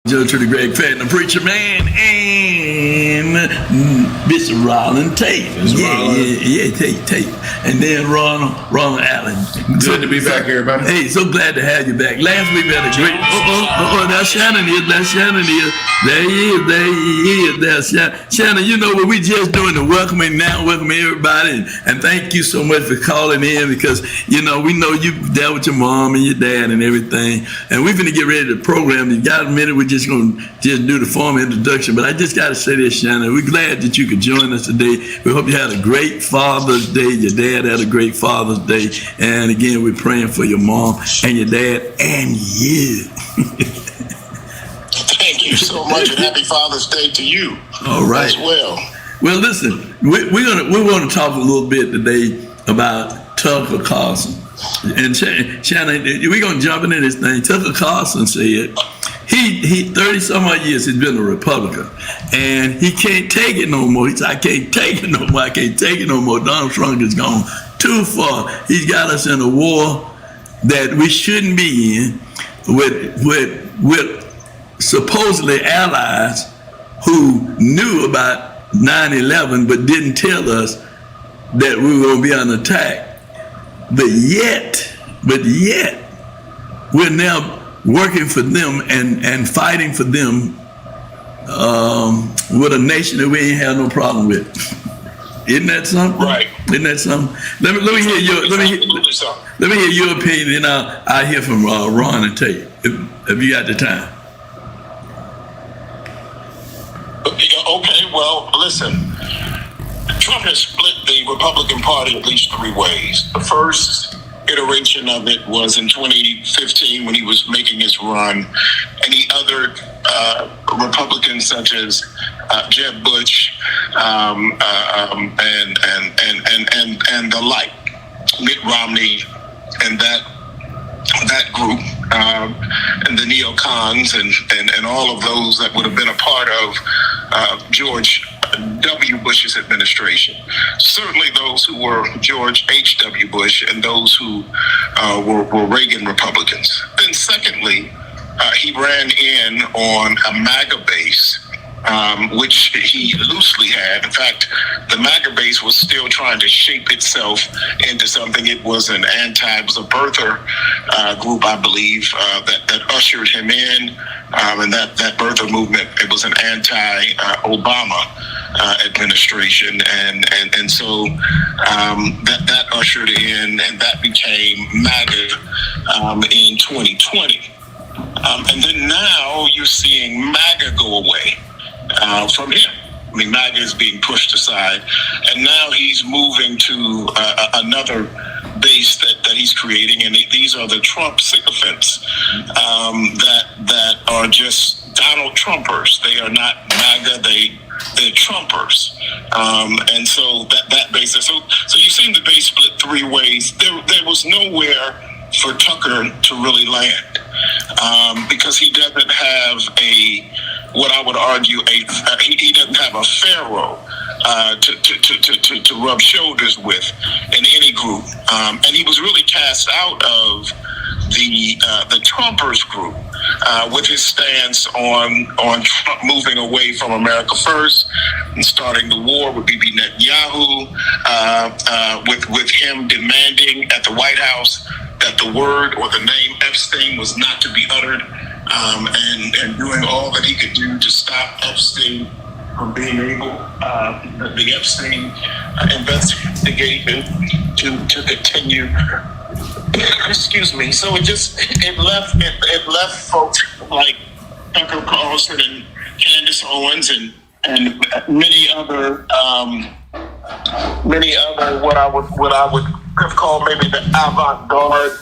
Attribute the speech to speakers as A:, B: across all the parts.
A: To the Greg Patton, the preacher man, and Bishop Rollin Tate. Tate. And then Ronald Allen.
B: Good to be back, everybody.
A: Hey, so glad to have you back. Last week we had a great. That's Shannon is. There he is. There's Shannon. You know what we just doing the welcoming now, welcoming everybody, and thank you so much for calling in because we know you dealt with your mom and your dad and everything, and we're gonna get ready to program. You got a minute? We're just gonna do the formal introduction, but I just got to say this, Shannon. We're glad that you could join us today. We hope you had a great Father's Day. Your dad had a great Father's Day, and again, we're praying for your mom and your dad and you.
C: Thank you so much, and happy Father's Day to you.
A: All right.
C: As well.
A: Well, listen, we're gonna talk a little bit today about Tucker Carlson. And Shannon, we're gonna jump into this thing. Tucker Carlson said he 30 some odd years he's been a Republican, and he can't take it no more. He said, I can't take it no more. I can't take it no more. Donald Trump has gone too far. He's got us in a war that we shouldn't be in with supposedly allies who knew about 9/11 but didn't tell us that we were going to be on attack. But yet, we're now working for them and fighting for them with a nation that we ain't have no problem with. Isn't that something?
C: Right.
A: Isn't that something? Let me hear your opinion, and I'll hear from Ron and Tate if you got the time.
C: Okay, well, listen. Trump has split the Republican Party at least three ways. The first iteration of it was in 2015 when he was making his run, and he othered Republicans such as Jeb Bush and the like, Mitt Romney, and that group, and the neocons and all of those that would have been a part of George W. Bush's administration. Certainly those who were George H.W. Bush and those who were Reagan Republicans. Then secondly, he ran in on a MAGA base, which he loosely had. In fact, the MAGA base was still trying to shape itself into something. It was it was a birther group, I believe, that ushered him in, and that birther movement, it was an anti-Obama administration, and so that ushered in, and that became MAGA in 2020. And then now you're seeing MAGA go away from him. I mean, MAGA is being pushed aside, and now he's moving to another base that he's creating, and these are the Trump sycophants that are just Donald Trumpers. They are not MAGA. They're Trumpers, and so that base. So you've seen the base split three ways. There was nowhere for Tucker to really land because he doesn't have what I would argue he doesn't have a pharaoh to rub shoulders with in any group, and he was really cast out of the Trumpers group with his stance on Trump moving away from America First and starting the war with Bibi Netanyahu, with him demanding at the White House that the word or the name Epstein was not to be uttered, and doing all that he could do to stop Epstein from being able, the Epstein investigation to continue. Excuse me. So it left folks like Tucker Carlson and Candace Owens and many other what I would have called maybe the avant-garde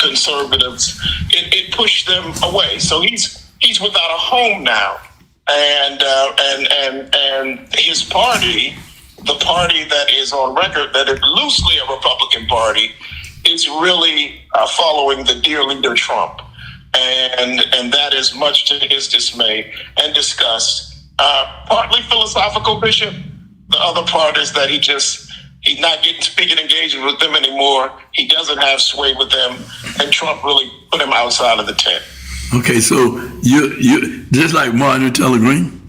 C: conservatives. It pushed them away. So he's without a home now, and his party, the party that is on record that is loosely a Republican party, is really following the dear leader Trump, and that is much to his dismay and disgust. Partly philosophical, Bishop. The other part is that he's not getting speaking engagement with them anymore. He doesn't have sway with them, and Trump really put him outside of the tent.
A: Okay, so you just like Marjorie Taylor Greene,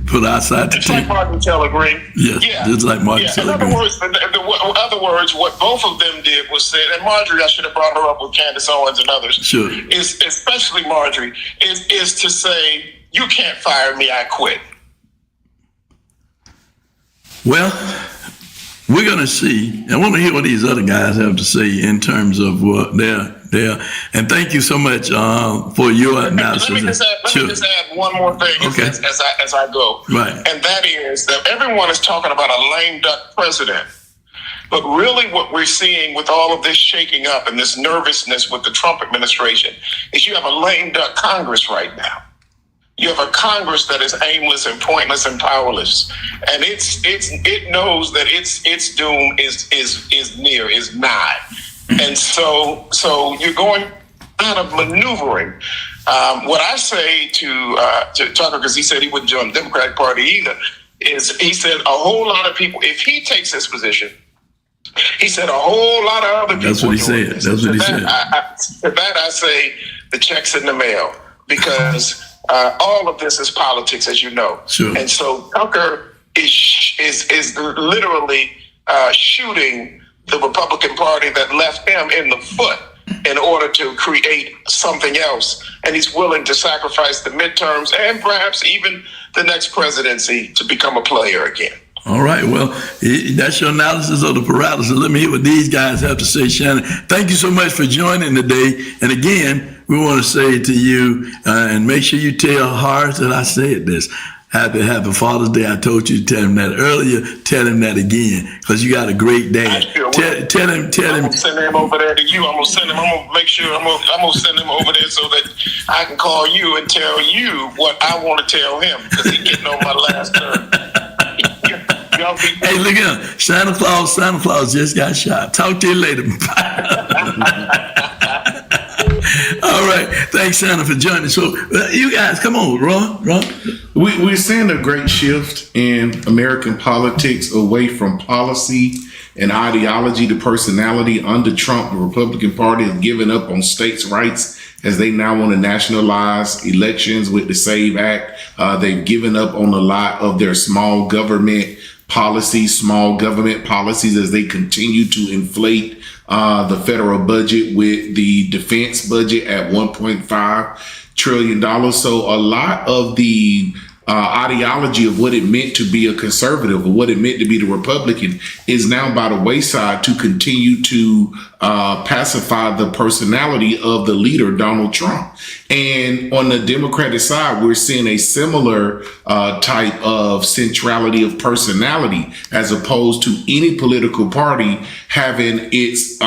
A: put outside the
C: Just like
A: team.
C: Martin Taylor Greene.
A: Yes,
C: Yeah.
A: just like Martin
C: Yeah.
A: Taylor
C: In
A: Greene.
C: other words, what both of them did was said, and Marjorie, I should have brought her up with Candace Owens and others.
A: Sure.
C: Is especially Marjorie is to say, you can't fire me, I quit.
A: Well, we're going to see. I want to hear what these other guys have to say in terms of what they're. And thank you so much for your analysis.
C: Let me just add one more thing
A: Okay.
C: as I go.
A: Right.
C: And that is that everyone is talking about a lame duck president. But really what we're seeing with all of this shaking up and this nervousness with the Trump administration is you have a lame duck Congress right now. You have a Congress that is aimless and pointless and powerless, and it knows that its doom is near, is nigh, and so you're going out of maneuvering. What I say to Tucker, because he said he wouldn't join the Democratic Party either, is he said a whole lot of people, if he takes this position, he said a whole lot of other people.
A: That's what he said. That's what he said.
C: To that I say the check's in the mail, because all of this is politics, as you know.
A: Sure.
C: And so Tucker is literally shooting the Republican Party that left him in the foot in order to create something else. And he's willing to sacrifice the midterms and perhaps even the next presidency to become a player again.
A: All right. Well, that's your analysis of the paralysis. Let me hear what these guys have to say, Shannon. Thank you so much for joining today. And again, we want to say to you, and make sure you tell Horace that I said this. Happy Father's Day. I told you to tell him that earlier. Tell him that again, because you got a great dad. Tell him.
C: I'm gonna send him over there to you. I'm gonna send him. I'm gonna make sure. I'm gonna send him over there so that I can call you and tell you what I want to tell him, because he's getting on my last nerve.
A: Hey, look at him. Santa Claus just got shot. Talk to you later. All right. Thanks, Santa, for joining. So, you guys, come on, Ron.
B: We're seeing a great shift in American politics away from policy and ideology to personality. Under Trump, the Republican Party has given up on states' rights, as they now want to nationalize elections with the SAVE Act. They've given up on a lot of their small government policies as they continue to inflate the federal budget with the defense budget at $1.5 trillion. So a lot of the ideology of what it meant to be a conservative, or what it meant to be the Republican, is now by the wayside to continue to pacify the personality of the leader, Donald Trump. And on the Democratic side, we're seeing a similar type of centrality of personality, as opposed to any political party having its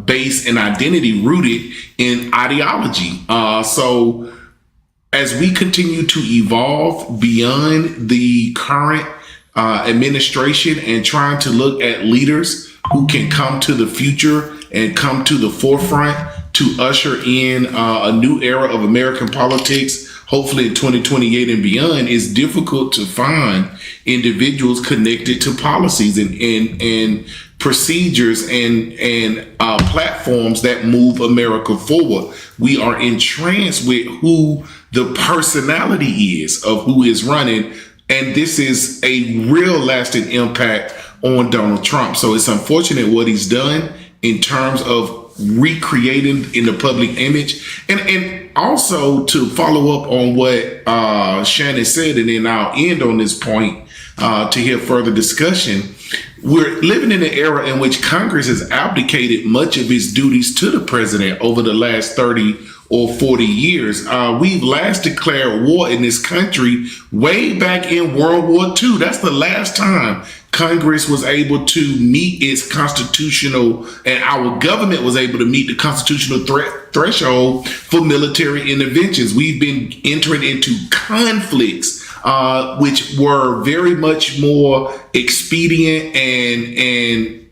B: base and identity rooted in ideology. So as we continue to evolve beyond the current administration and trying to look at leaders who can come to the future and come to the forefront to usher in a new era of American politics, hopefully in 2028 and beyond, it's difficult to find individuals connected to policies and procedures and platforms that move America forward. We are entranced with who the personality is of who is running, and this is a real lasting impact on Donald Trump. So it's unfortunate what he's done in terms of recreating in the public image, and also to follow up on what Shannon said, and then I'll end on this point to hear further discussion. We're living in an era in which Congress has abdicated much of its duties to the president over the last 30 or 40 years. We've last declared war in this country way back in World War II. That's the last time Congress was able to meet its constitutional, and our government was able to meet the constitutional threshold for military interventions. We've been entering into conflicts which were very much more expedient and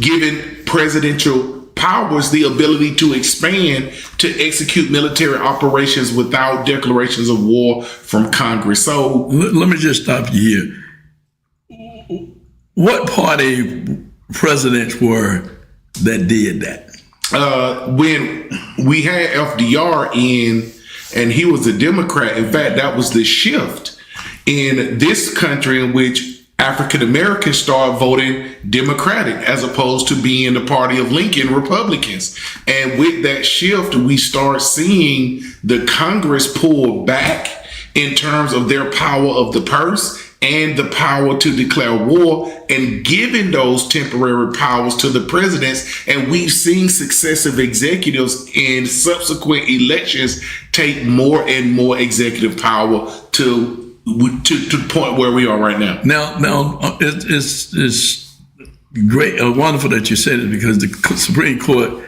B: given presidential powers the ability to expand to execute military operations without declarations of war from Congress. So
A: let me just stop you here. What party presidents were that did that?
B: when we had FDR in, and he was a Democrat. In fact, that was the shift in this country in which African Americans started voting Democratic as opposed to being the party of Lincoln, Republicans. And with that shift, we start seeing the Congress pull back in terms of their power of the purse and the power to declare war, and giving those temporary powers to the presidents. And we've seen successive executives in subsequent elections take more and more executive power to the point where we are right now.
A: Now, it's great, wonderful that you said it, because the Supreme Court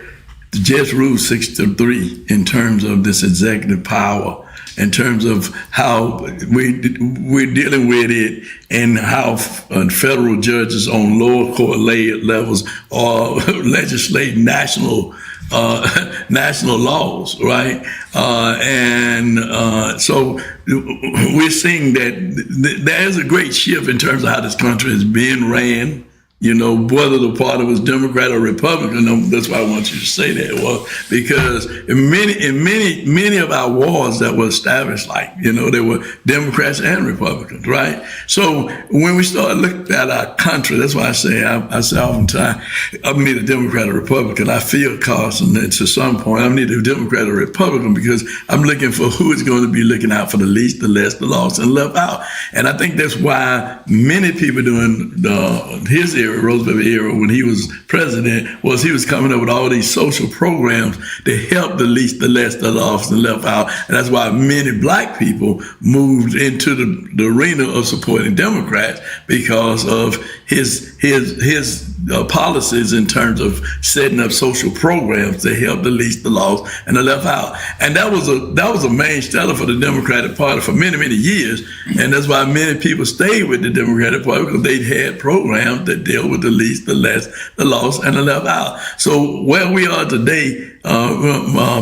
A: just ruled 6-3 in terms of this executive power, in terms of how we're dealing with it, and how federal judges on lower court levels are legislating national laws, right? So we're seeing that there's a great shift in terms of how this country is being ran. You know, whether the party was Democrat or Republican, that's why I want you to say that. Well, because in many of our wars that were established, like, you know, there were Democrats and Republicans, right? So when we start looking at our country, that's why I say oftentimes, I'm neither Democrat or Republican. I feel, Carlson, that to some point, I'm neither Democrat or Republican, because I'm looking for who is going to be looking out for the least, the less, the lost, and left out. And I think that's why many people during his era, Roosevelt era, when he was president, was he was coming up with all these social programs to help the least, the less, the lost, and left out. And that's why many black people moved into the arena of supporting Democrats, because of his policies in terms of setting up social programs to help the least, the lost, and the left out. And that was a main stellar for the Democratic Party for many, many years. And that's why many people stayed with the Democratic Party, because they had programs that deal with the least, the less, the lost, and the left out. So where we are today,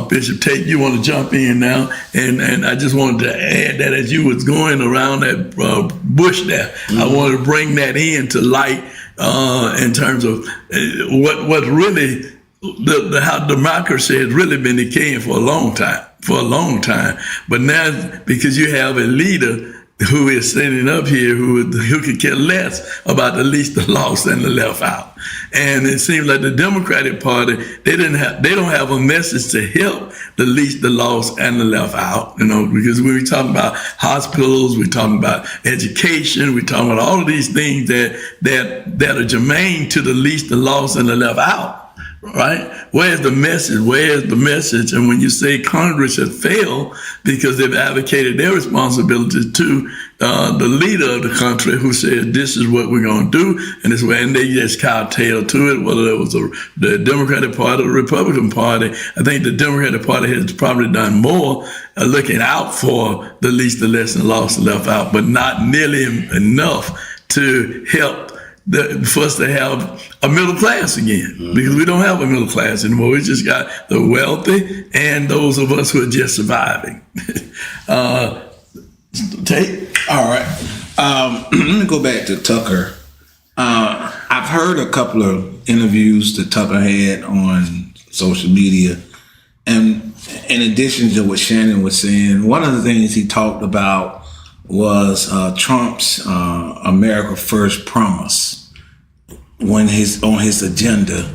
A: Bishop Tate, you want to jump in now? And I just wanted to add that as you was going around that bush there, I wanted to bring that into light in terms of what really how democracy has really been decaying for a long time. But now, because you have a leader who is sitting up here who could care less about the least, the lost, and the left out. And it seems like the Democratic Party, they don't have a message to help the least, the lost, and the left out, you know, because when we talk about hospitals, we're talking about education, we're talking about all of these things that are germane to the least, the lost, and the left out. Right? Where's the message? Where's the message? And when you say Congress has failed because they've advocated their responsibility to the leader of the country, who said this is what we're going to do, and this way, and they just cowtail to it, whether it was the Democratic Party or the Republican Party. I think the Democratic Party has probably done more looking out for the least, the less, and lost, and left out, but not nearly enough to help for us to have a middle class again, because we don't have a middle class anymore. We just got the wealthy and those of us who are just surviving. Tate?
D: All right. Let me go back to Tucker. I've heard a couple of interviews that Tucker had on social media. And in addition to what Shannon was saying, one of the things he talked about was Trump's America First promise on his agenda,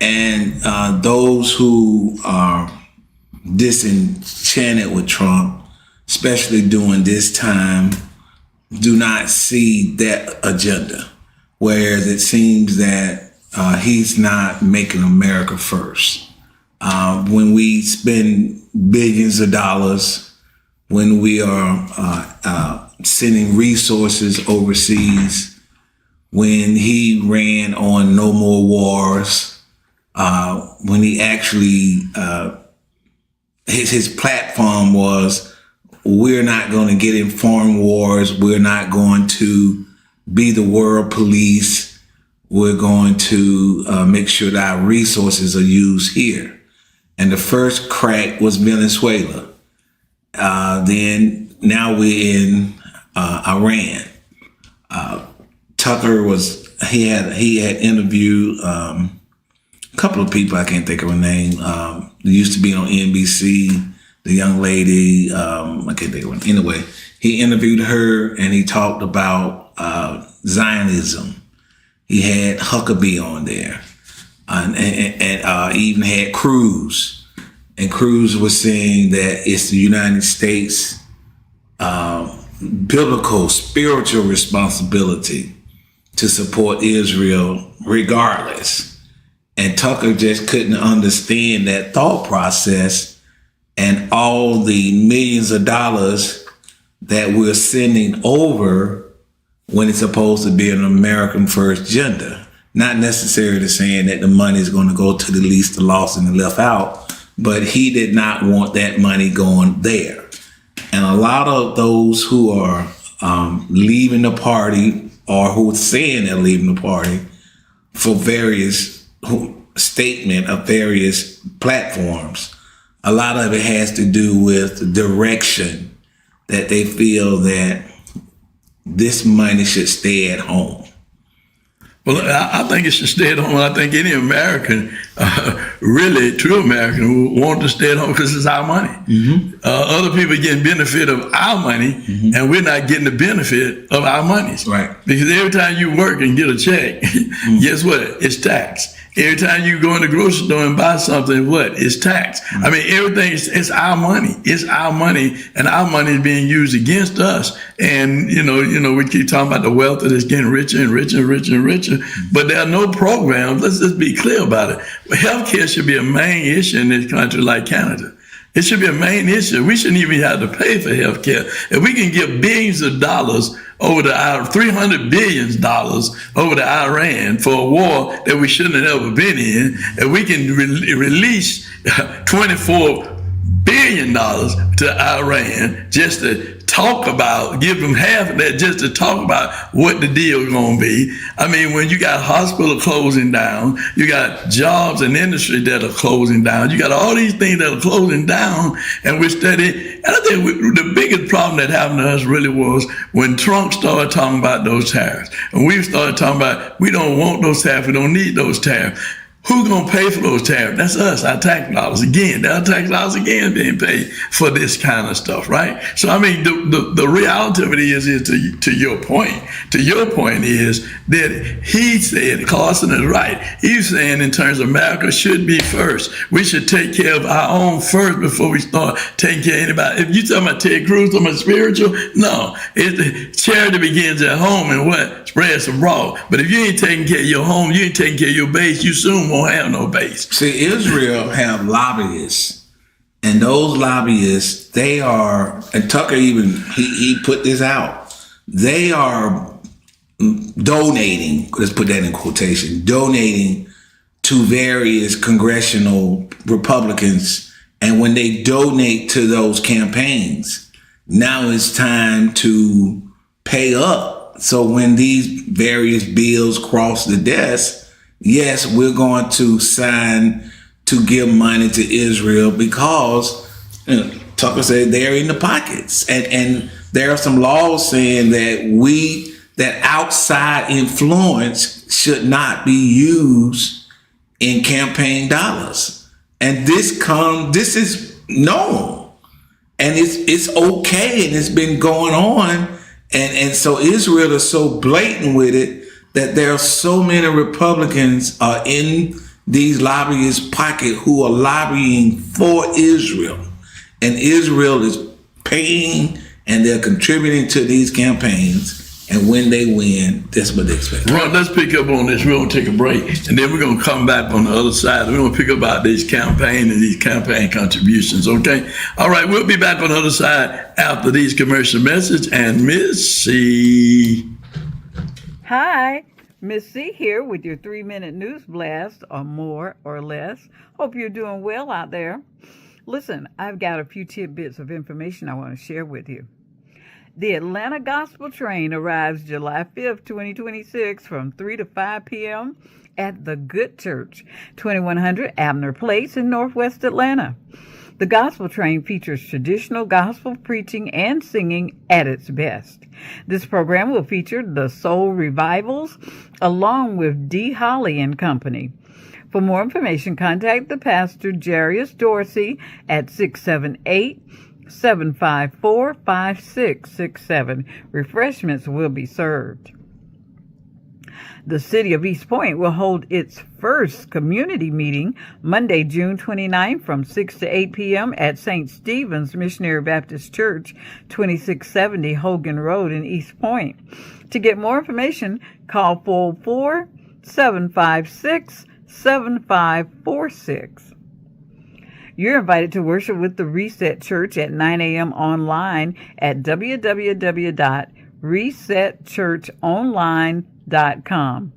D: and those who are disenchanted with Trump, especially during this time, do not see that agenda. Whereas it seems that he's not making America first. When we spend billions of dollars, when we are sending resources overseas, when he ran on No More Wars, when he actually, his platform was, we're not going to get in foreign wars, we're not going to be the world police, we're going to make sure that our resources are used here. And the first crack was Venezuela. Then now we're in Iran. Tucker he had interviewed couple of people, I can't think of her name. Used to be on NBC, the young lady, I can't think of her. Anyway, he interviewed her and he talked about Zionism. He had Huckabee on there, and even had Cruz. And Cruz was saying that it's the United States' biblical, spiritual responsibility to support Israel regardless. And Tucker just couldn't understand that thought process and all the millions of dollars that we're sending over when it's supposed to be an American first agenda. Not necessarily saying that the money is going to go to the least, the lost, and the left out, but he did not want that money going there. And a lot of those who are leaving the party or who are saying they're leaving the party for various statement of various platforms, a lot of it has to do with the direction that they feel that this money should stay at home.
A: Well, I think it should stay at home. I think any American, really true American, would want to stay at home because it's our money. Mm-hmm. Other people getting benefit of our money, mm-hmm. and we're not getting the benefit of our monies.
D: Right.
A: Because every time you work and get a check, mm-hmm. guess what? It's taxed. Every time you go in the grocery store and buy something, what? It's taxed. Mm-hmm. I mean, everything it's our money. It's our money, and our money is being used against us. And you know, we keep talking about the wealth that is getting richer and richer and richer and richer. Mm-hmm. But there are no programs. Let's just be clear about it. Healthcare should be a main issue in this country like Canada. It should be a main issue. We shouldn't even have to pay for health care. If we can give billions of dollars over the $300 billion over to Iran for a war that we shouldn't have ever been in, and we can release $24 billion to Iran just to talk about, give them half of that just to talk about what the deal is going to be. I mean, when you got hospitals closing down, you got jobs and industry that are closing down, you got all these things that are closing down, and we're studying. And I think the biggest problem that happened to us really was when Trump started talking about those tariffs. And we started talking about, we don't want those tariffs, we don't need those tariffs. Who's going to pay for those tariffs? That's us, our tax dollars. Again, our tax dollars again being paid for this kind of stuff, right? So, I mean, the reality of it is to your point. To your point is that he said, Carlson is right. He's saying in terms of America should be first. We should take care of our own first before we start taking care of anybody. If you're talking about Ted Cruz, talking about spiritual, no. Charity begins at home and what? Spreads abroad. But if you ain't taking care of your home, you ain't taking care of your base, you soon won't have no base.
D: See, Israel have lobbyists, and those lobbyists, they are, and Tucker even, he put this out, they are donating, let's put that in quotation, donating to various congressional Republicans, and when they donate to those campaigns, now it's time to pay up. So when these various bills cross the desk, yes, we're going to sign to give money to Israel because Tucker said they're in the pockets. And there are some laws saying that outside influence should not be used in campaign dollars. And this is known. And it's okay, and it's been going on. And so Israel is so blatant with it that there are so many Republicans are in these lobbyists' pocket who are lobbying for Israel. And Israel is paying and they're contributing to these campaigns. And when they win, that's what they expect.
A: Ron, let's pick up on this. We're going to take a break. And then we're going to come back on the other side. We're going to pick up about these campaign and these campaign contributions, okay? All right, we'll be back on the other side after these commercial messages. And Miss C.
E: Hi, Miss C here with your 3-minute news blast, or more or less. Hope you're doing well out there. Listen, I've got a few tidbits of information I want to share with you. The Atlanta Gospel Train arrives July 5th, 2026 from 3 to 5 p.m. at the Good Church, 2100 Abner Place in Northwest Atlanta. The Gospel Train features traditional gospel preaching and singing at its best. This program will feature the Soul Revivals along with D. Holly and Company. For more information, contact the pastor, Jarius Dorsey, at 678-754-5667. Refreshments will be served. The City of East Point will hold its first community meeting Monday, June 29 from 6 to 8 p.m. at St. Stephen's Missionary Baptist Church, 2670 Hogan Road in East Point. To get more information, call 44756-7546. You're invited to worship with the Reset Church at 9 a.m. online at www.resetchurchonline.com.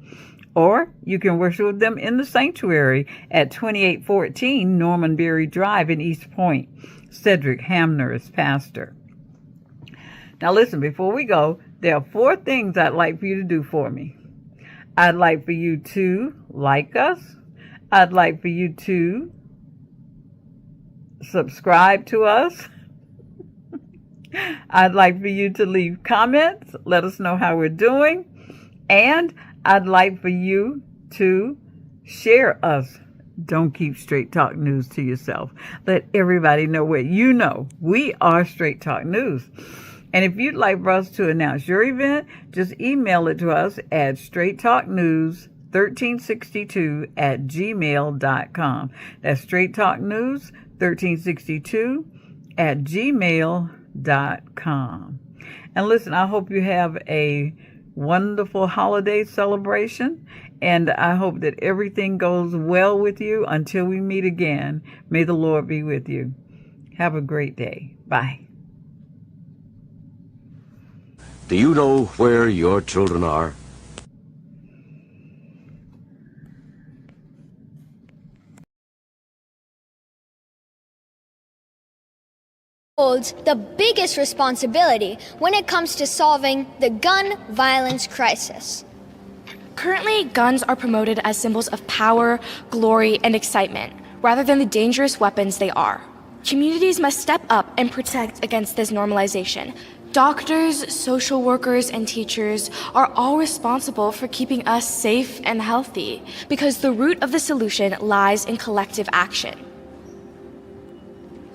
E: Or you can worship with them in the sanctuary at 2814 Normanberry Drive in East Point. Cedric Hamner is pastor. Now listen, before we go, there are 4 things I'd like for you to do for me. I'd like for you to like us. I'd like for you to subscribe to us. I'd like for you to leave comments. Let us know how we're doing. And I'd like for you to share us. Don't keep Straight Talk News to yourself. Let everybody know what you know. We are Straight Talk News. And if you'd like for us to announce your event, just email it to us at straighttalknews1362@gmail.com. That's straighttalknews1362@gmail.com. And listen, I hope you have a wonderful holiday celebration, and I hope that everything goes well with you until we meet again. May the Lord be with you. Have a great day. Bye.
F: Do you know where your children are?
G: Holds the biggest responsibility when it comes to solving the gun violence crisis.
H: Currently, guns are promoted as symbols of power, glory, and excitement, rather than the dangerous weapons they are. Communities must step up and protect against this normalization. Doctors, social workers, and teachers are all responsible for keeping us safe and healthy, because the root of the solution lies in collective action.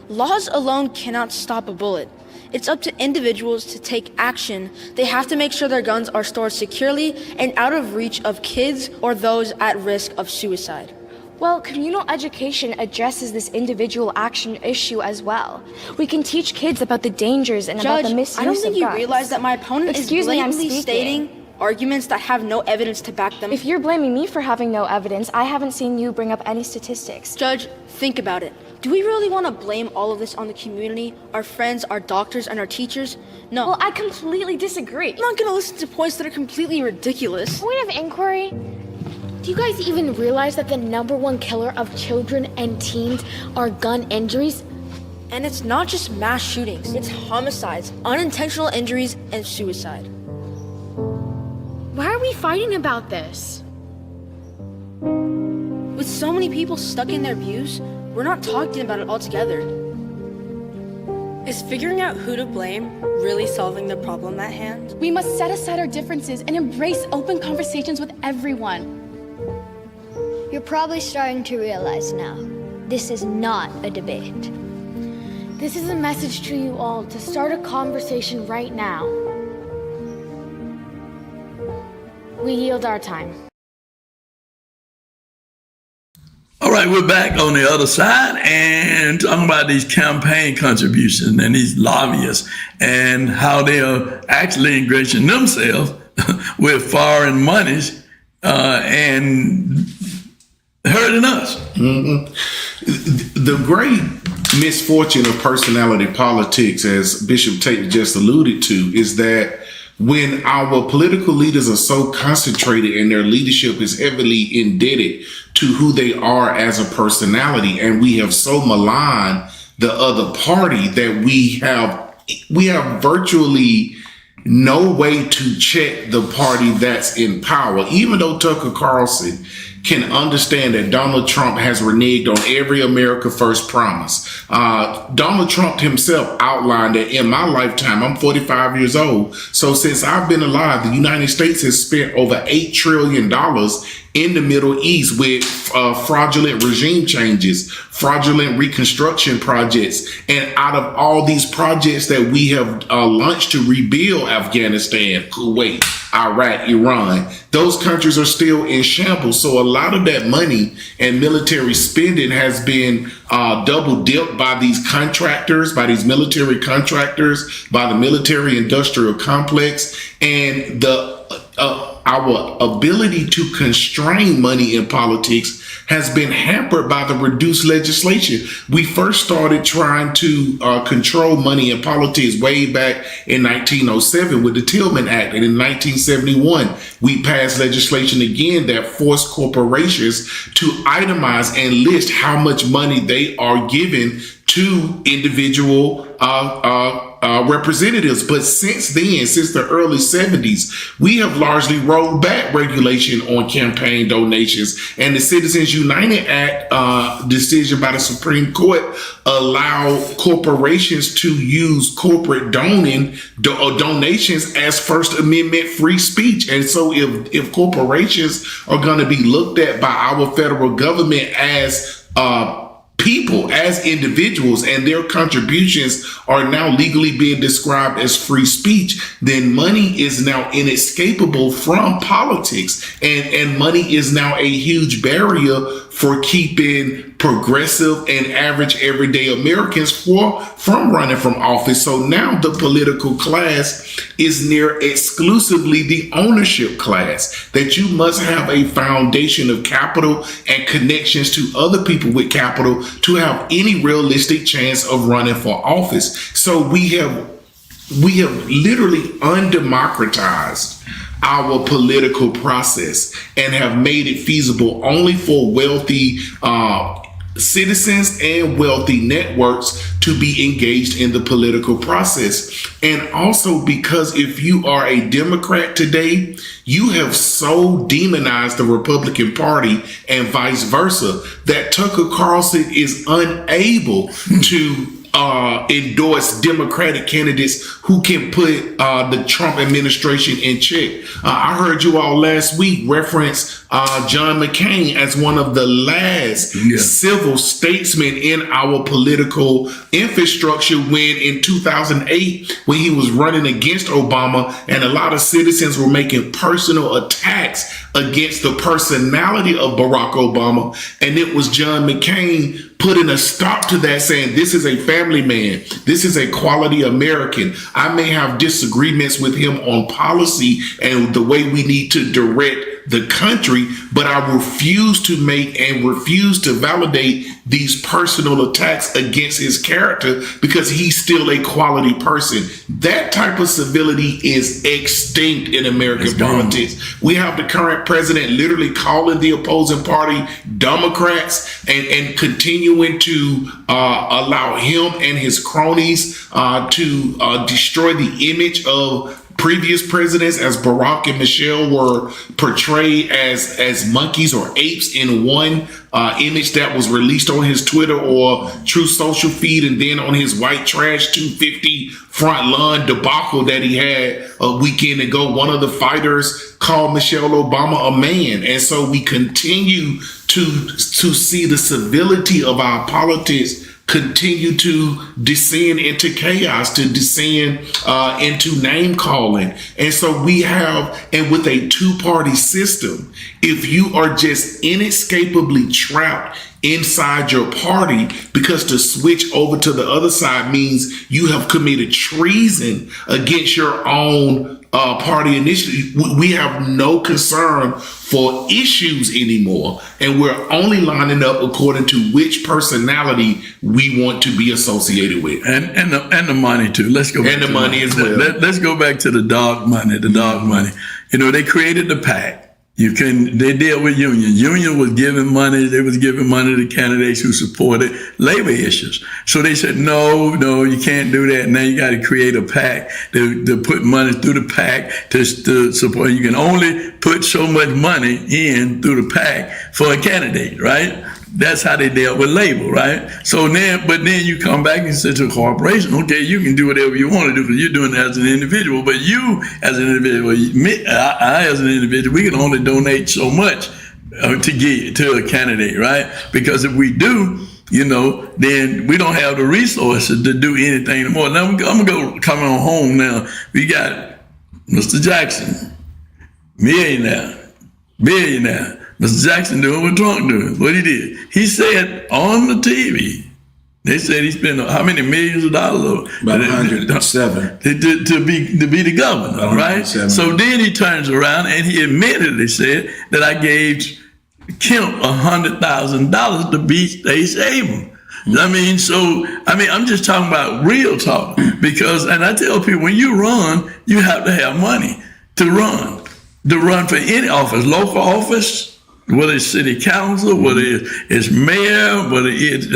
I: Laws alone cannot stop a bullet. It's up to individuals to take action. They have to make sure their guns are stored securely and out of reach of kids or those at risk of suicide.
H: Well, communal education addresses this individual action issue as well. We can teach kids about the dangers and about the misuse of guns.
I: I don't think you realize that my opponent is blatantly
H: speaking.
I: stating arguments that have no evidence to back them.
H: If you're blaming me for having no evidence, I haven't seen you bring up any statistics.
I: Judge, think about it. Do we really want to blame all of this on the community, our friends, our doctors, and our teachers? No.
H: Well, I completely disagree.
I: I'm not going to listen to points that are completely ridiculous.
J: Point of inquiry. Do you guys even realize that the #1 killer of children and teens are gun injuries?
I: And it's not just mass shootings. It's homicides, unintentional injuries, and suicide.
J: Why are we fighting about this?
I: With so many people stuck in their views, we're not talking about it altogether.
K: Is figuring out who to blame really solving the problem at hand?
L: We must set aside our differences and embrace open conversations with everyone.
G: You're probably starting to realize now, this is not a debate.
J: This is a message to you all to start a conversation right now. We yield our time.
A: All right, we're back on the other side and talking about these campaign contributions and these lobbyists and how they are actually enriching themselves with foreign monies and hurting us.
B: Mm-hmm. The great misfortune of personality politics, as Bishop Tate just alluded to, is that when our political leaders are so concentrated and their leadership is heavily indebted to who they are as a personality, and we have so maligned the other party that we have virtually no way to check the party that's in power. Even though Tucker Carlson can understand that Donald Trump has reneged on every America First promise. Donald Trump himself outlined that in my lifetime, I'm 45 years old. So since I've been alive, the United States has spent over $8 trillion in the Middle East with fraudulent regime changes, fraudulent reconstruction projects. And out of all these projects that we have launched to rebuild Afghanistan, Kuwait, Iraq, Iran, those countries are still in shambles. So a lot of that money and military spending has been double dipped by these contractors, by these military contractors, by the military industrial complex, and our ability to constrain money in politics has been hampered by the reduced legislation. We first started trying to control money in politics way back in 1907 with the Tillman Act. And in 1971, we passed legislation again that forced corporations to itemize and list how much money they are giving to individual representatives. But since then, since the early 70s, we have largely rolled back regulation on campaign donations. And the Citizens United Act decision by the Supreme Court allowed corporations to use corporate donations as First Amendment free speech. And so if corporations are going to be looked at by our federal government as people, as individuals, and their contributions are now legally being described as free speech, then money is now inescapable from politics. And money is now a huge barrier for keeping progressive and average everyday Americans from running from office. So now the political class is near exclusively the ownership class, that you must have a foundation of capital and connections to other people with capital to have any realistic chance of running for office. So we have literally undemocratized our political process and have made it feasible only for wealthy citizens and wealthy networks to be engaged in the political process. And also because if you are a Democrat today, you have so demonized the Republican Party and vice versa that Tucker Carlson is unable to endorse Democratic candidates who can put the Trump administration in check. I heard you all last week reference John McCain as one of the last civil statesmen in our political infrastructure when in 2008, when he was running against Obama, and a lot of citizens were making personal attacks against the personality of Barack Obama. And it was John McCain putting a stop to that, saying, this is a family man. This is a quality American. I may have disagreements with him on policy and the way we need to direct the country, but I refuse to make and refuse to validate these personal attacks against his character because he's still a quality person. That type of civility is extinct in American politics. We have the current president literally calling the opposing party Democrats and continuing to allow him and his cronies to destroy the image of previous presidents, as Barack and Michelle were portrayed as monkeys or apes in one image that was released on his Twitter or True Social feed, and then on his white trash 250 front lawn debacle that he had a weekend ago. One of the fighters called Michelle Obama a man. And so we continue to see the civility of our politics continue to descend into chaos, to descend into name calling. And so we have, and with a two-party system, if you are just inescapably trapped inside your party, because to switch over to the other side means you have committed treason against your own party initiative. We have no concern for issues anymore, and we're only lining up according to which personality we want to be associated with,
A: and the money too. Let's go back
B: and the money as well.
A: Let's go back to the dog money. The dog money. You know, they created the PAC. They deal with union. Union was giving money. They was giving money to candidates who supported labor issues. So they said, no, you can't do that. Now you got to create a PAC to put money through the PAC to support. You can only put so much money in through the PAC for a candidate, right? That's how they dealt with labor, right? So then you come back and say to a corporation, okay, you can do whatever you want to do because you're doing it as an individual. But you as an individual, I as an individual, we can only donate so much to get to a candidate, right? Because if we do, then we don't have the resources to do anything more. Now I'm gonna come on home now. We got Mr. Jackson, billionaire. Mr. Jackson doing what Trump doing. What he did, he said on the TV. They said he spent how many millions of dollars?
D: About 107
A: to be the governor, right? So then he turns around and he admittedly said that I gave Kemp $100,000 to beat Stacey Abrams. I'm just talking about real talk and I tell people when you run, you have to have money to run for any office, local office, whether it's city council, whether it's mayor, whether it's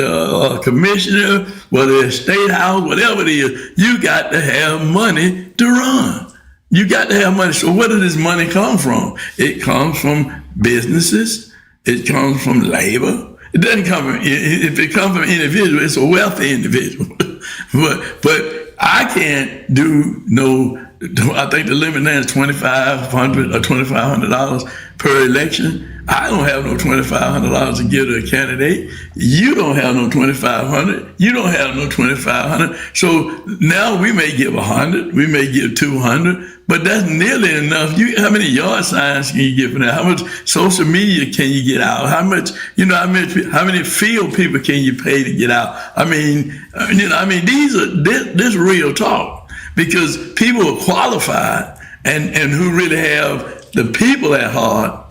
A: commissioner, whether it's state house, whatever it is, you got to have money to run. You got to have money. So where does this money come from? It comes from businesses. It comes from labor. It doesn't come from, if it comes from individual, it's a wealthy individual. but I can't do I think the limit now is $2,500 or $2,500 per election. I don't have no $2,500 to give to a candidate. You don't have no $2,500. You don't have no $2,500. So now we may give 100, we may give 200, but that's nearly enough. How many yard signs can you get for that? How much social media can you get out? How much, how many field people can you pay to get out? This real talk, because people are qualified and who really have the people at heart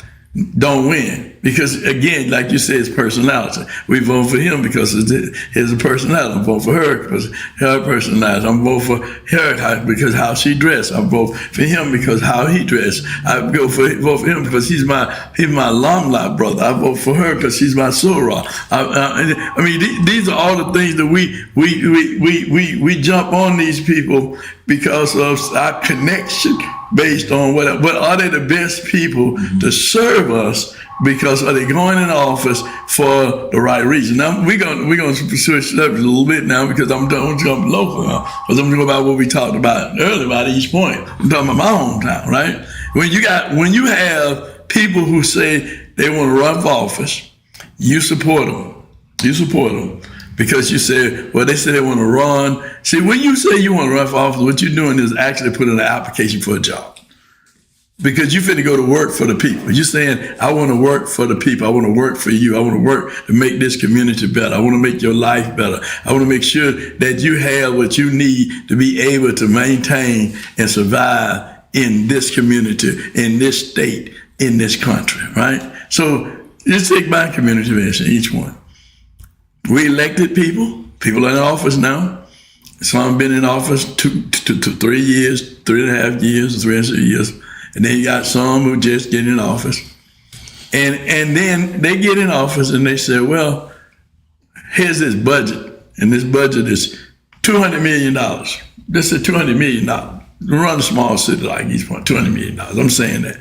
A: don't win. Because again, like you said, it's personality. We vote for him because of his personality. I vote for her because her personality. I vote for her because how she dressed. I vote for him because how he dressed. I vote for him because he's my Lamla brother. I vote for her because she's my Surah. These are all the things that we jump on these people because of our connection based on what are they the best people to serve us, because are they going in office for the right reason? Now we're gonna switch subjects a little bit now, because I'm going to jump local now, because I'm going to go about what we talked about earlier about East Point. I'm talking about my hometown, right? When you have people who say they want to run for office, you support them. Because you say, well, they say they want to run. See, when you say you want to run for office, what you're doing is actually putting an application for a job. Because you finna go to work for the people. You're saying, I want to work for the people. I want to work for you. I want to work to make this community better. I want to make your life better. I want to make sure that you have what you need to be able to maintain and survive in this community, in this state, in this country, right? So just take my community mention, each one. We elected people are in office now. Some have been in office 2 to 3 years, 3.5 years, 3.5 years. And then you got some who just get in office. And then they get in office and they say, well, here's this budget. And this budget is $200 million. This is $200 million. Run a small city like East Point, $200 million. I'm saying that.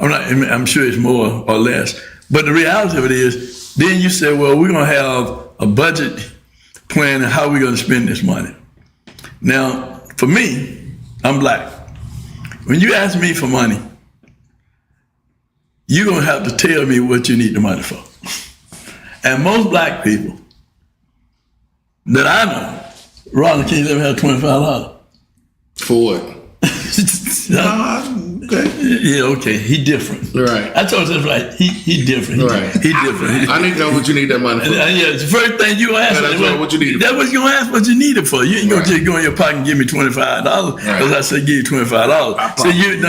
A: I'm sure it's more or less. But the reality of it is, then you say, well, we're going to have a budget plan and how we're going to spend this money. Now, for me, I'm black. When you ask me for money, you're going to have to tell me what you need the money for. And most black people that I know, Ron, can you let me have $25?
B: For what? Okay.
A: Yeah, okay. He different.
B: Right.
A: I told you that's right. He different.
B: Right.
A: He different.
B: I need to know what you need that money for.
A: Yeah, it's the first thing you ask.
B: What you need it for.
A: That's what you're going to ask what you need it for. You ain't going to just go in your pocket and give me $25. Because I said give you $25. So you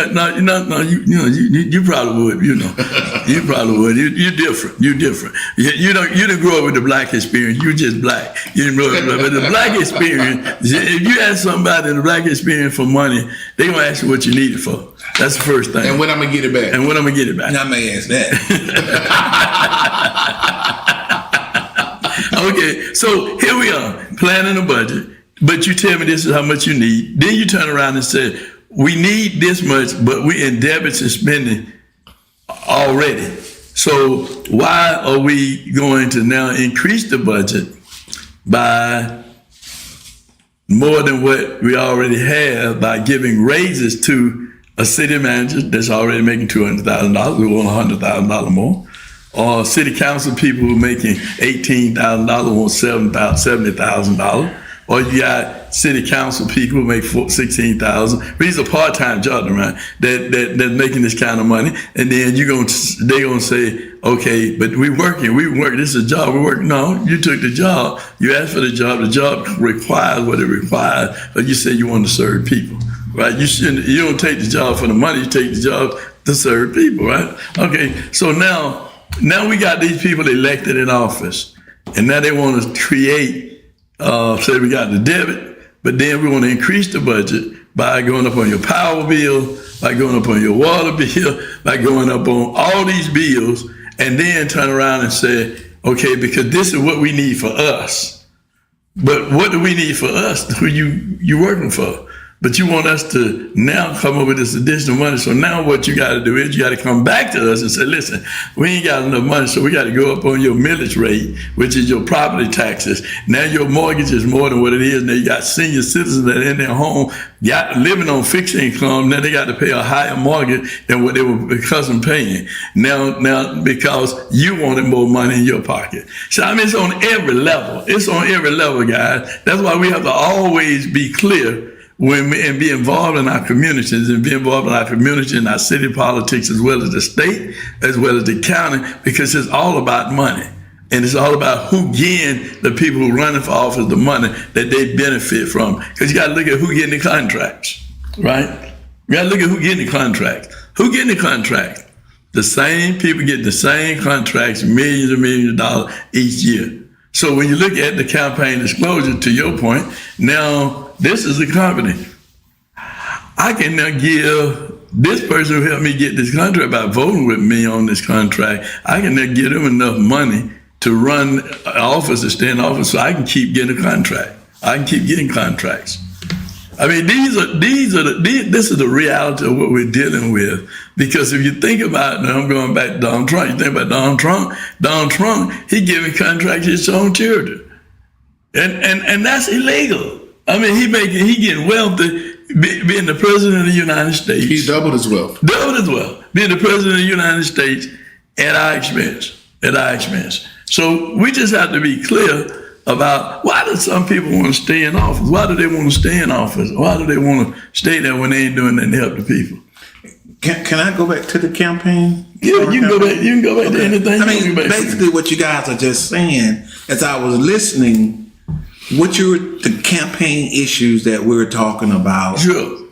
A: probably would, You probably would. You're different. You're different. You didn't grow up with the black experience. You just black. You didn't grow up with the black experience. If you ask somebody in the black experience for money, they're going to ask you what you need it for. That's the first thing.
B: And when I'm going to get it back.
D: I may ask that.
A: Okay, so here we are, planning a budget, but you tell me this is how much you need. Then you turn around and say, we need this much, but we're in debits and spending already. So why are we going to now increase the budget by more than what we already have by giving raises to a city manager that's already making $200,000, we want $100,000 more, or city council people who are making $18,000 want $70,000, or you got city council people who make $16,000. These are part-time jobs, right? That's making this kind of money, and then they're gonna say, okay, but we work. This is a job. We work. No, you took the job. You asked for the job. The job requires what it requires, but you said you want to serve people, right? You don't take the job for the money. You take the job to serve people, right? Okay, so now we got these people elected in office, and now they want to create. Say we got the debit, but then we want to increase the budget by going up on your power bill, by going up on your water bill, by going up on all these bills, and then turn around and say, okay, because this is what we need for us. But what do we need for us? Who you working for? But you want us to now come up with this additional money. So now what you got to do is you got to come back to us and say, listen, we ain't got enough money, so we got to go up on your millage rate, which is your property taxes. Now your mortgage is more than what it is. Now you got senior citizens that are in their home, living on fixed income. Now they got to pay a higher mortgage than what they were accustomed paying. Now because you wanted more money in your pocket. So I mean, it's on every level. It's on every level, guys. That's why we have to always be clear and be involved in our communities and our city politics, as well as the state, as well as the county, because it's all about money. And it's all about who getting the people who running for office the money that they benefit from. Because you got to look at who getting the contracts, right? You got to look at who getting the contracts. Who getting the contracts? The same people get the same contracts, millions and millions of dollars each year. So when you look at the campaign disclosure, to your point, now this is a company. I can now give this person who helped me get this contract by voting with me on this contract, I can now give them enough money to run an office, to stay in office, so I can keep getting a contract. I can keep getting contracts. I mean, this is the reality of what we're dealing with. Because if you think about it, and I'm going back to Donald Trump, you think about Donald Trump, he giving contracts to his own children. And that's illegal. I mean, he getting wealthy being the president of the United States.
B: He doubled his wealth.
A: Being the president of the United States at our expense. So we just have to be clear about why do some people want to stay in office? Why do they want to stay in office? Why do they want to stay there when they ain't doing nothing to help the people?
D: Can I go back to the campaign?
A: Yeah, you can go back to anything.
D: I mean, basically what you guys are just saying, as I was listening, the campaign issues that we're talking about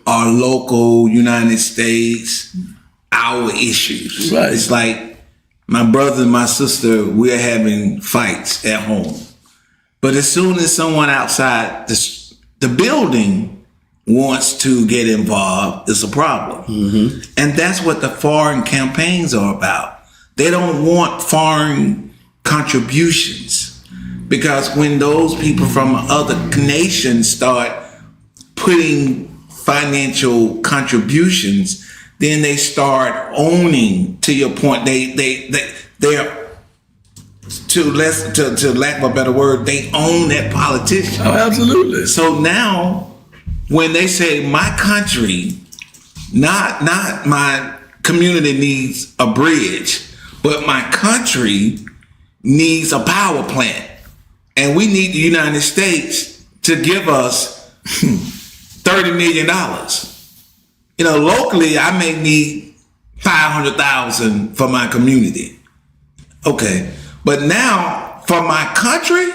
D: are local, United States, our issues.
A: Right.
D: It's like my brother and my sister, we're having fights at home. But as soon as someone outside the building wants to get involved, it's a problem. Mm-hmm. And that's what the foreign campaigns are about. They don't want foreign contributions. Because when those people from other nations start putting financial contributions, then they start owning, to your point, they're to lack of a better word, they own that politician.
A: Oh, absolutely.
D: So now when they say my country, not my community needs a bridge, but my country needs a power plant. And we need the United States to give us $30 million. Locally, I may need $500,000 for my community. Okay. But now, for my country,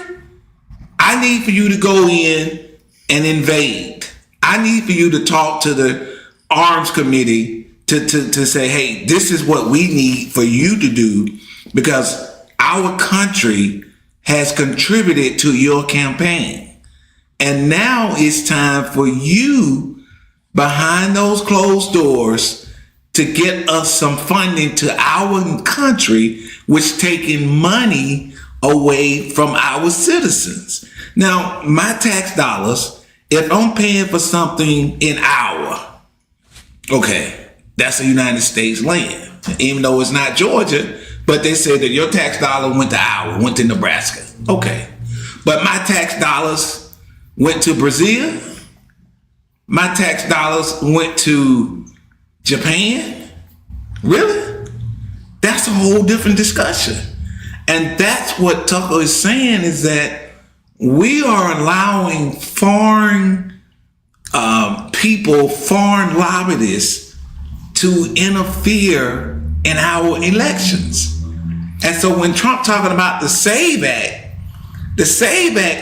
D: I need for you to go in and invade. I need for you to talk to the arms committee to say, hey, this is what we need for you to do, because our country has contributed to your campaign. And now it's time for you, behind those closed doors, to get us some funding to our country, which taking money away from our citizens. Now, my tax dollars, if I'm paying for something in okay, that's the United States land, even though it's not Georgia. But they said that your tax dollar went to Nebraska. Okay. But my tax dollars went to Brazil. My tax dollars went to Japan. Really? that's a whole different discussion. And that's what Tucker is saying, is that we are allowing foreign people, foreign lobbyists to interfere in our elections. And so when Trump talking about the SAVE Act,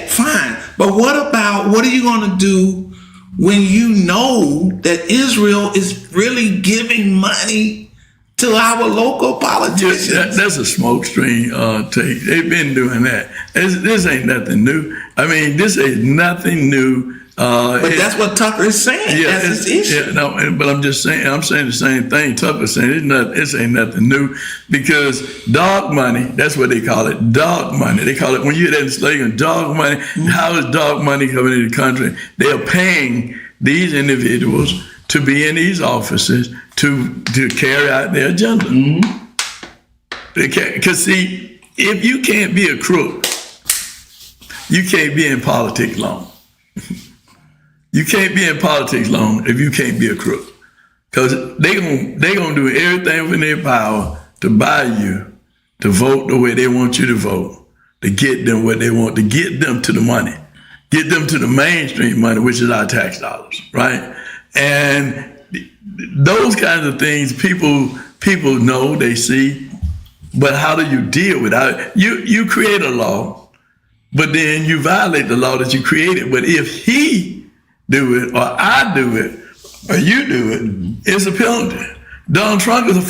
D: fine. But what are you going to do when you know that Israel is really giving money to our local politicians?
A: Yeah, that's a smokescreen take. They've been doing that. This ain't nothing new. I mean, this ain't nothing new.
D: But that's what Tucker is saying.
A: Yeah,
D: that's his issue.
A: Yeah, no, but I'm just saying. I'm saying the same thing. Tucker's saying this ain't nothing new, because dog money. That's what they call it. Dog money. They call it, when you hear that in slavery, dog money. How is dog money coming into the country? They are paying these individuals to be in these offices to carry out their agenda. They can't, because see, if you can't be a crook, you can't be in politics long. You can't be in politics long if you can't be a crook, because they gonna do everything within their power to buy you to vote the way they want you to vote, to get them what they want, to get them to the money, get them to the mainstream money, which is our tax dollars, right? And those kinds of things, people know, they see, but how do you deal with it? You create a law, but then you violate the law that you created. But if he do it, or I do it, or you do it, it's a penalty. Donald Trump is a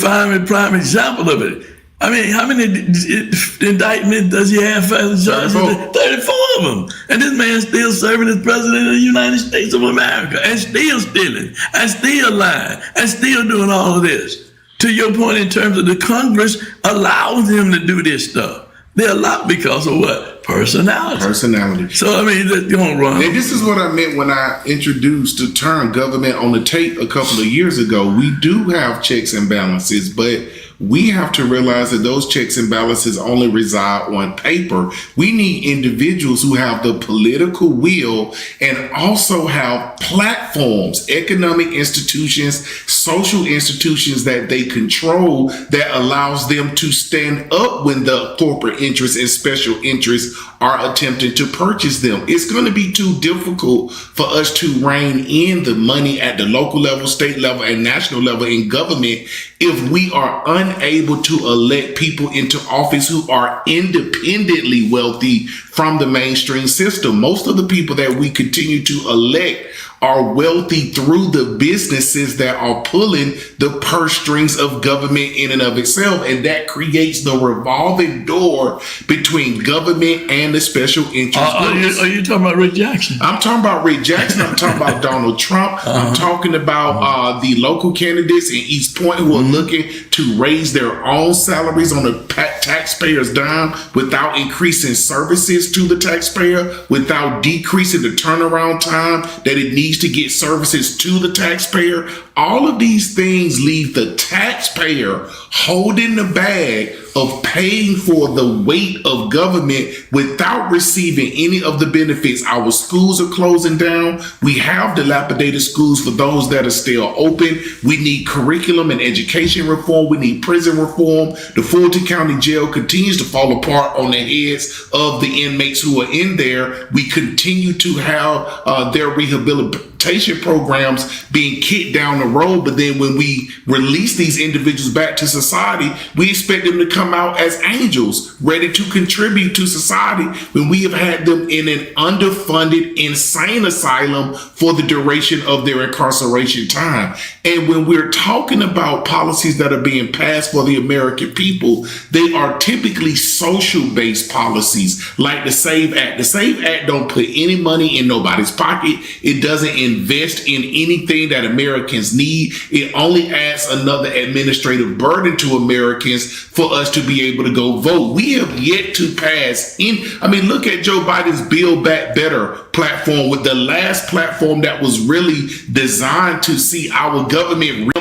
A: prime example of it. I mean, how many indictments does he have for the charges? 34 of them. And this man's still serving as president of the United States of America, and still stealing, and still lying, and still doing all of this. To your point, in terms of the Congress allows him to do this stuff. They allow, because of what? Personality. So, I mean, that's going wrong.
B: And this is what I meant when I introduced the term government on the tape a couple of years ago. We do have checks and balances, but we have to realize that those checks and balances only reside on paper. We need individuals who have the political will and also have platforms, economic institutions, social institutions that they control, that allows them to stand up when the corporate interests and special interests are attempting to purchase them. It's going to be too difficult for us to rein in the money at the local level, state level, and national level in government if we are unable to elect people into office who are independently wealthy from the mainstream system. Most of the people that we continue to elect are wealthy through the businesses that are pulling the purse strings of government in and of itself. And that creates the revolving door between government and the special interest groups.
A: Are you talking about Rick Jackson?
B: I'm talking about Rick Jackson. I'm talking about Donald Trump. I'm talking about the local candidates in East Point who are looking to raise their own salaries on the taxpayer's dime without increasing services to the taxpayer, without decreasing the turnaround time that it needs to get services to the taxpayer. All of these things leave the taxpayer holding the bag of paying for the weight of government without receiving any of the benefits. Our schools are closing down. We have dilapidated schools for those that are still open. We need curriculum and education reform. We need prison reform. The Fulton County Jail continues to fall apart on the heads of the inmates who are in there. We continue to have their rehabilitation programs being kicked down the road, but then when we release these individuals back to society, we expect them to come out as angels, ready to contribute to society, when we have had them in an underfunded, insane asylum for the duration of their incarceration time. And when we're talking about policies that are being passed for the American people, they are typically social-based policies, like the SAVE Act. The SAVE Act don't put any money in nobody's pocket. It doesn't invest in anything that Americans need. It only adds another administrative burden to Americans for us to be able to go vote. We have yet to pass look at Joe Biden's Build Back Better platform, with the last platform that was really designed to see our government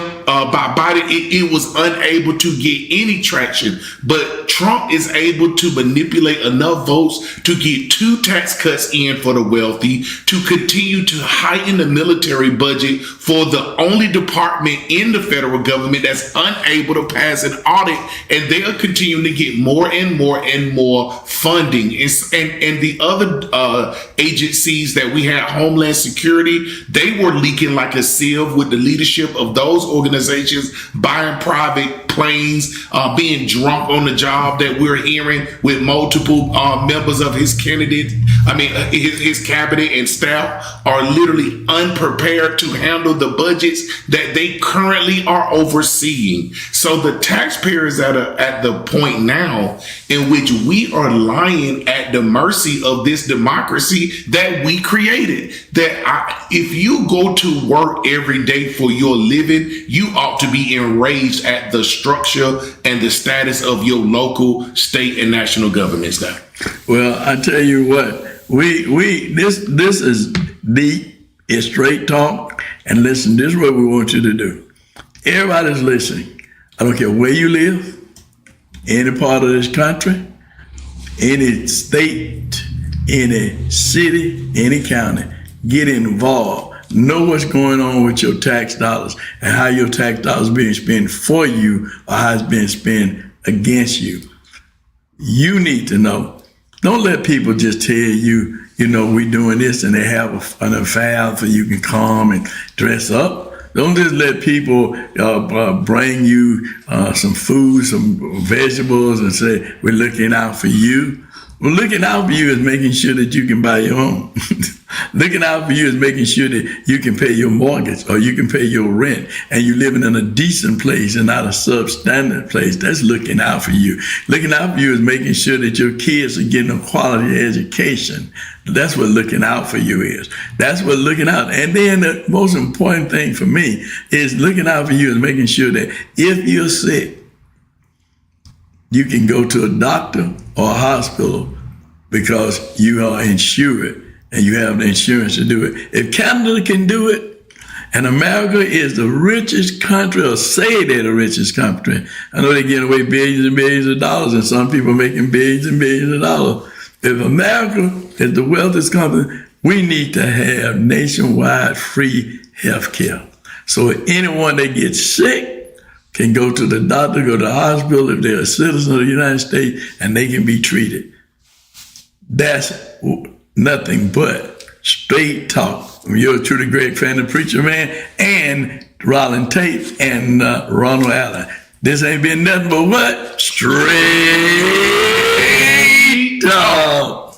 B: by Biden, it was unable to get any traction. But Trump is able to manipulate enough votes to get 2 tax cuts in for the wealthy, to continue to heighten the military budget for the only department in the federal government that's unable to pass an audit, and they are continuing to get more and more and more funding. And the other agencies that we had, Homeland Security, they were leaking like a sieve with the leadership of those organizations buying private planes, being drunk on the job that we're hearing with multiple members of his his cabinet and staff are literally unprepared to handle the budgets that they currently are overseeing. So the taxpayers at the point now in which we are lying at the mercy of this democracy that we created. If you go to work every day for your living, you ought to be enraged at the structure and the status of your local, state, and national governments now.
A: Well, I tell you what, this is deep, it's straight talk, and listen, this is what we want you to do. Everybody's listening. I don't care where you live, any part of this country, any state, any city, any county, get involved. Know what's going on with your tax dollars and how your tax dollars are being spent for you or how it's being spent against you. You need to know. Don't let people just tell you, we're doing this, and they have an affair so you can come and dress up. Don't just let people bring you some food, some vegetables, and say, we're looking out for you. Well, looking out for you is making sure that you can buy your home. Looking out for you is making sure that you can pay your mortgage or you can pay your rent and you're living in a decent place and not a substandard place. That's looking out for you. Looking out for you is making sure that your kids are getting a quality education. That's what looking out for you is. That's what looking out. And then the most important thing for me is looking out for you is making sure that if you're sick, you can go to a doctor or a hospital because you are insured and you have the insurance to do it. If Canada can do it, and America is the richest country, or say they're the richest country, I know they're giving away billions and billions of dollars, and some people making billions and billions of dollars. If America is the wealthiest country, we need to have nationwide free health care. So anyone that gets sick can go to the doctor, go to the hospital if they're a citizen of the United States, and they can be treated. That's nothing but straight talk. You're a truly great fan of Preacher Man and Rollin Tate and Ronald Allen. This ain't been nothing but what? Straight talk.